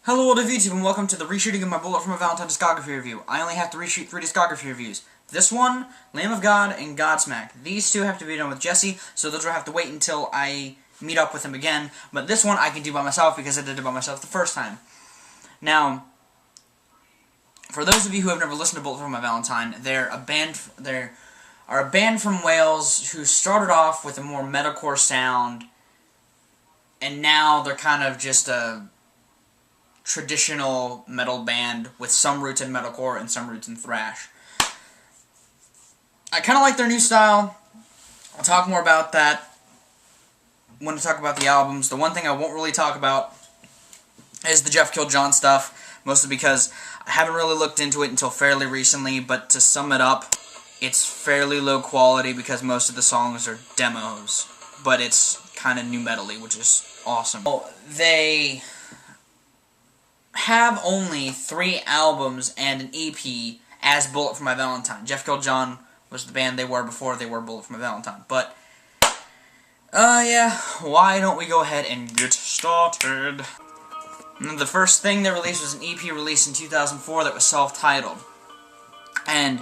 Hello world of YouTube and welcome to the reshooting of my bullet from a Valentine Discography review. I only have to reshoot 3 discography reviews. This one, Lamb of God, and Godsmack. These two have to be done with Jesse, so those will have to wait until I meet up with him again. But this one I can do by myself because I did it by myself the first time. Now, for those of you who have never listened to Bullet from a Valentine, they're a band from Wales who started off with a more metalcore sound, and now they're kind of just a traditional metal band with some roots in metalcore and some roots in thrash. I kind of like their new style. I'll talk more about that when I talk about the albums. The one thing I won't really talk about is the Jeff Killed John stuff, mostly because I haven't really looked into it until fairly recently, but to sum it up, it's fairly low quality because most of the songs are demos, but it's kind of new metal-y, which is awesome. They have only 3 albums and an EP as Bullet for My Valentine. Jeff Killed John was the band they were before they were Bullet for My Valentine. But, yeah, why don't we go ahead and get started? And the first thing they released was an EP released in 2004 that was self-titled. And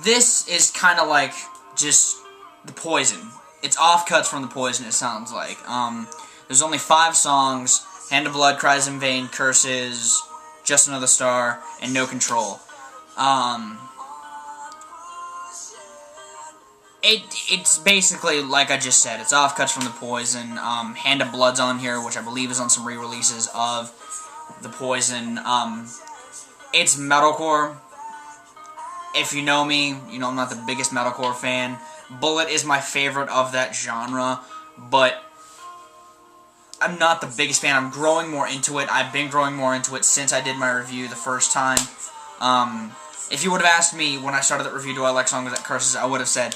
this is kind of like just The Poison. It's offcuts from The Poison, it sounds like. There's only 5 songs: Hand of Blood, Cries in Vain, Curses, Just Another Star, and No Control. It's basically, like I just said, it's offcuts from The Poison. Hand of Blood's on here, which I believe is on some re-releases of The Poison. It's metalcore. If you know me, you know I'm not the biggest metalcore fan. Bullet is my favorite of that genre, but I'm not the biggest fan. I'm growing more into it. I've been growing more into it since I did my review the first time. If you would have asked me when I started that review, do I like songs like Curses, I would have said,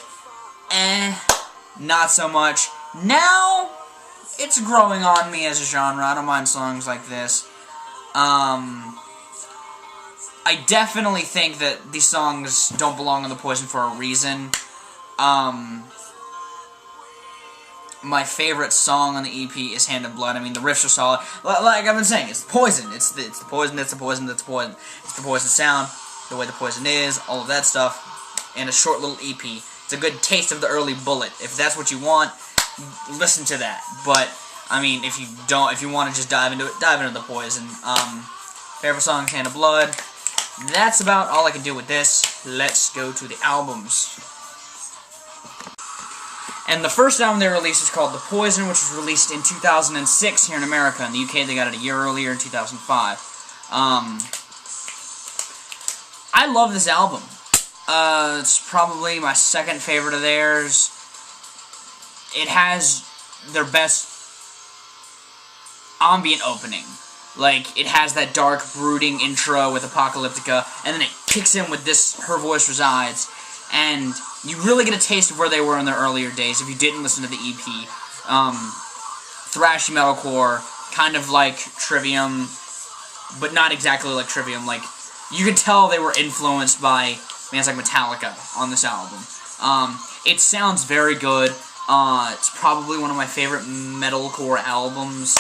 not so much. Now, it's growing on me as a genre. I don't mind songs like this. I definitely think that these songs don't belong on The Poison for a reason. My favorite song on the EP is Hand of Blood. I mean, the riffs are solid. Like I've been saying, it's Poison. It's the Poison, it's the Poison, it's the Poison. It's the Poison sound, the way the Poison is, all of that stuff, and a short little EP. It's a good taste of the early Bullet. If that's what you want, listen to that. But, I mean, if you don't, if you want to just dive into it, dive into the Poison. Favorite song is Hand of Blood. That's about all I can do with this. Let's go to the albums. And the first album they released is called The Poison, which was released in 2006 here in America. In the UK, they got it a year earlier in 2005. I love this album. It's probably my second favorite of theirs. It has their best ambient opening. Like, it has that dark, brooding intro with Apocalyptica, and then it kicks in with this, Her Voice Resides, and you really get a taste of where they were in their earlier days if you didn't listen to the EP. Thrashy metalcore, kind of like Trivium, but not exactly like Trivium. Like, you could tell they were influenced by bands like Metallica on this album. It sounds very good. It's probably one of my favorite metalcore albums.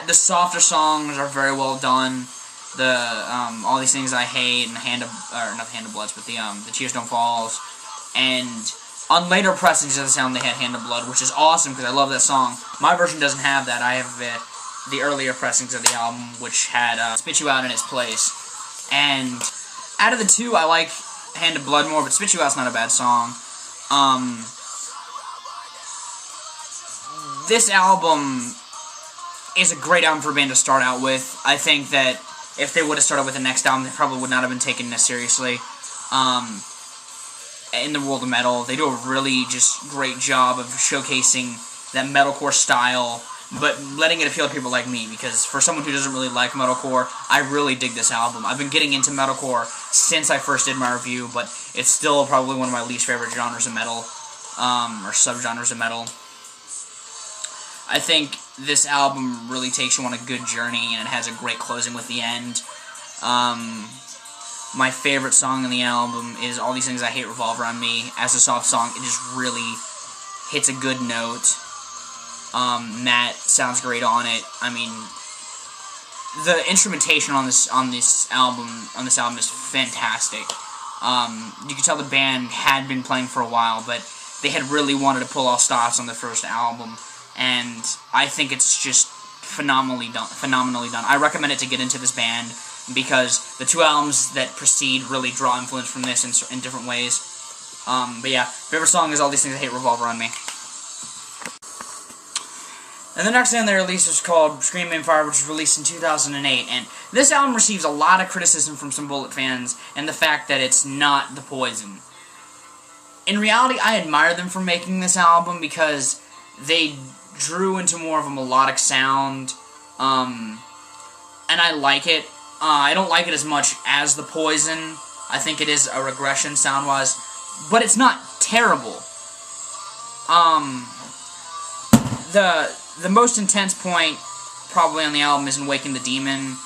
The softer songs are very well done. All These Things I Hate, and not the Hand of Bloods, but the Tears Don't Falls. And on later pressings of the sound, they had Hand of Blood, which is awesome because I love that song. My version doesn't have that. I have the earlier pressings of the album, which had Spit You Out in its place. And out of the two, I like Hand of Blood more, but Spit You Out's not a bad song. This album is a great album for a band to start out with. I think that if they would have started with the next album, they probably would not have been taken as seriously. In the world of metal, they do a really just great job of showcasing that metalcore style, but letting it appeal to people like me, because for someone who doesn't really like metalcore, I really dig this album. I've been getting into metalcore since I first did my review, but it's still probably one of my least favorite genres of metal, or subgenres of metal. I think this album really takes you on a good journey, and it has a great closing with the end. My favorite song on the album is All These Things I Hate Revolve Around Me. As a soft song, it just really hits a good note. Matt sounds great on it. I mean, the instrumentation on this album is fantastic. You can tell the band had been playing for a while, but they had really wanted to pull all stops on the first album, and I think it's just phenomenally done. I recommend it to get into this band because the two albums that precede really draw influence from this in different ways. But yeah, favorite song is All These Things I Hate Revolve Around Me. And the next album they released was called Scream Aim Fire, which was released in 2008. And this album receives a lot of criticism from some Bullet fans, and the fact that it's not The Poison. In reality, I admire them for making this album because they drew into more of a melodic sound, and I like it. I don't like it as much as The Poison. I think it is a regression sound-wise, but it's not terrible. The most intense point probably on the album is in Waking the Demon.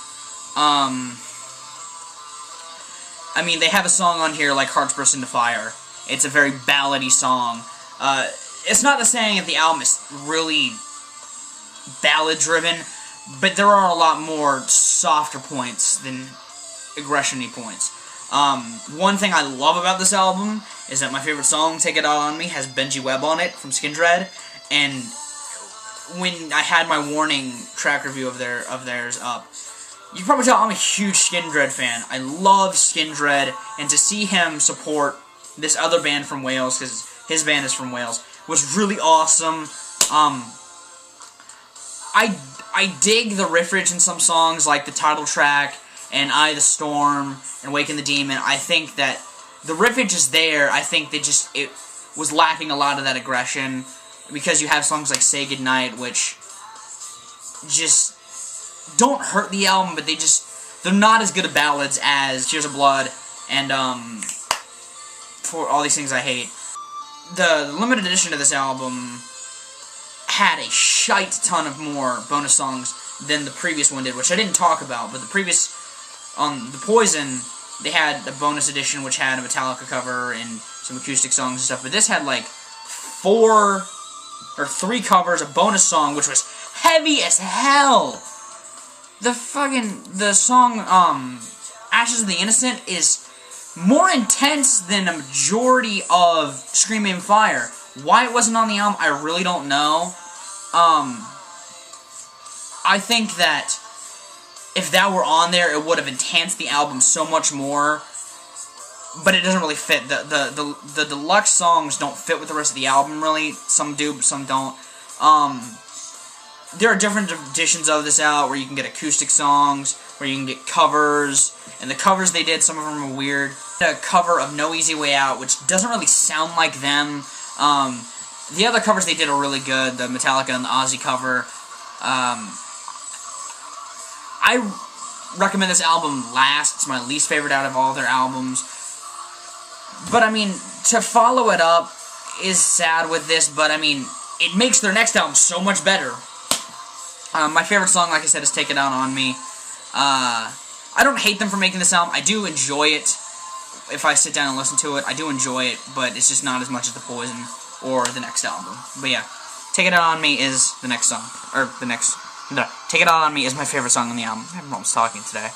I mean, they have a song on here like Hearts Burst Into Fire. It's a very ballady song. It's not the saying that the album is really ballad-driven, but there are a lot more softer points than aggression-y points. One thing I love about this album is that my favorite song, Take It Out On Me, has Benji Webb on it from Skin Dread, and when I had my Warning track review of theirs up, you can probably tell I'm a huge Skin Dread fan. I love Skin Dread, and to see him support this other band from Wales, because his band is from Wales, was really awesome. I dig the riffage in some songs, like the title track, and Eye the Storm, and Waking the Demon. I think that the riffage is there. I think it was lacking a lot of that aggression, because you have songs like Say Goodnight, which just don't hurt the album, but they're not as good of ballads as Tears of Blood and For All These Things I Hate. The limited edition of this album had a shite ton of more bonus songs than the previous one did, which I didn't talk about, but the previous, on The Poison, they had a bonus edition which had a Metallica cover and some acoustic songs and stuff, but this had like 3 covers, a bonus song, which was heavy as hell. The song, Ashes of the Innocent is more intense than a majority of Scream Aim Fire. Why it wasn't on the album, I really don't know. I think that if that were on there, it would have enhanced the album so much more, but it doesn't really fit. The deluxe songs don't fit with the rest of the album, really. Some do, but some don't. There are different editions of this out where you can get acoustic songs, where you can get covers, and the covers they did, some of them are weird. A cover of No Easy Way Out, which doesn't really sound like them. The other covers they did are really good, the Metallica and the Ozzy cover. I recommend this album last. It's my least favorite out of all their albums. But, I mean, to follow it up is sad with this, but, I mean, it makes their next album so much better. My favorite song, like I said, is Take It Out On Me. I don't hate them for making this album. I do enjoy it. If I sit down and listen to it, I do enjoy it, but it's just not as much as The Poison or the next album. But yeah, Take It Out On Me is the next song. Take It Out On Me is my favorite song on the album. I'm almost talking today.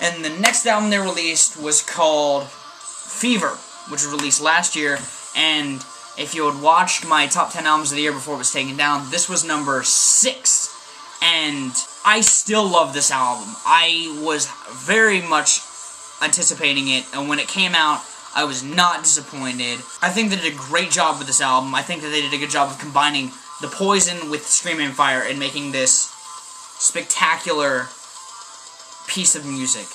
And the next album they released was called Fever, which was released last year, and if you had watched my top 10 albums of the year before it was taken down, this was number 6, and I still love this album. I was very much anticipating it, and when it came out, I was not disappointed. I think they did a great job with this album. I think that they did a good job of combining The Poison with Scream Aim Fire and making this spectacular piece of music.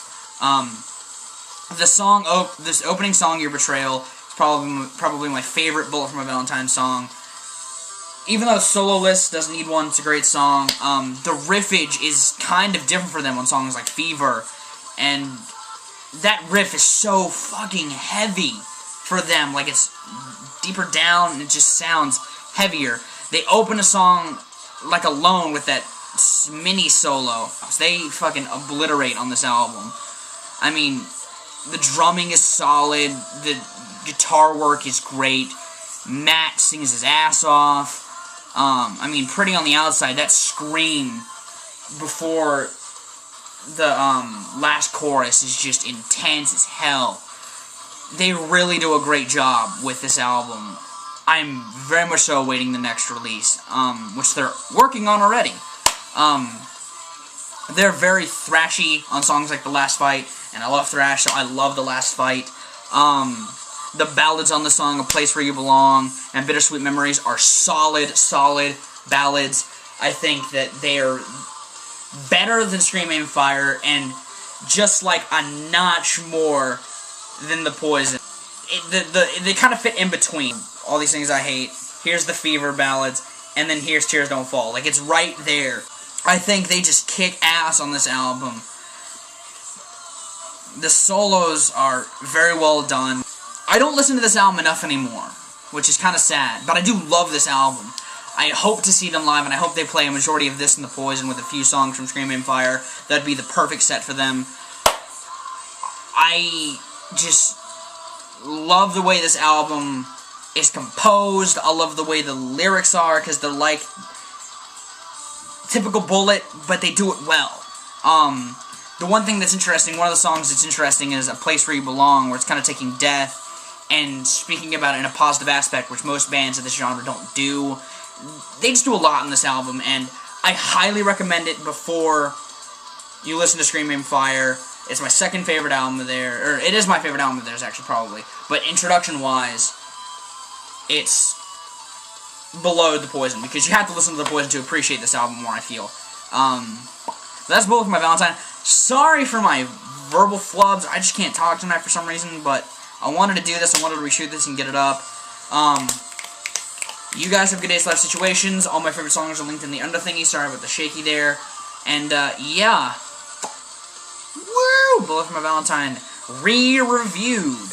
This opening song, Your Betrayal, is probably my favorite Bullet for My Valentine song. Even though Soloist doesn't need one, it's a great song. The riffage is kind of different for them on songs like Fever, and that riff is so fucking heavy for them. Like, it's deeper down, and it just sounds heavier. They open a song like Alone with that mini solo. They fucking obliterate on this album. I mean, the drumming is solid, the guitar work is great, Matt sings his ass off, I mean, Pretty on the Outside, that scream before the last chorus is just intense as hell. They really do a great job with this album. I'm very much so awaiting the next release, which they're working on already. They're very thrashy on songs like The Last Fight, and I love thrash, so I love The Last Fight. The ballads on the song, A Place Where You Belong, and Bittersweet Memories are solid ballads. I think that they are better than Scream Aim Fire, and just like a notch more than The Poison. They kind of fit in between. All These Things I Hate, here's the Fever ballads, and then here's Tears Don't Fall. Like, it's right there. I think they just kick ass on this album. The solos are very well done. I don't listen to this album enough anymore, which is kind of sad, but I do love this album. I hope to see them live, and I hope they play a majority of this and The Poison with a few songs from Scream Aim Fire. That'd be the perfect set for them. I just love the way this album is composed. I love the way the lyrics are, because they're like typical Bullet, but they do it well. The one thing that's interesting, one of the songs that's interesting is A Place Where You Belong, where it's kind of taking death and speaking about it in a positive aspect, which most bands of this genre don't do. They just do a lot on this album, and I highly recommend it before you listen to Scream Aim Fire. It's my second favorite album of theirs, or it is my favorite album of theirs, actually, probably. But introduction-wise, it's below The Poison, because you have to listen to The Poison to appreciate this album more, I feel. That's Bullet for My Valentine. Sorry for my verbal flubs. I just can't talk tonight for some reason, but I wanted to do this. I wanted to reshoot this and get it up. You guys have good days, life situations. All my favorite songs are linked in the under thingy. Sorry about the shaky there. And, yeah. Woo! Bullet for My Valentine re-reviewed.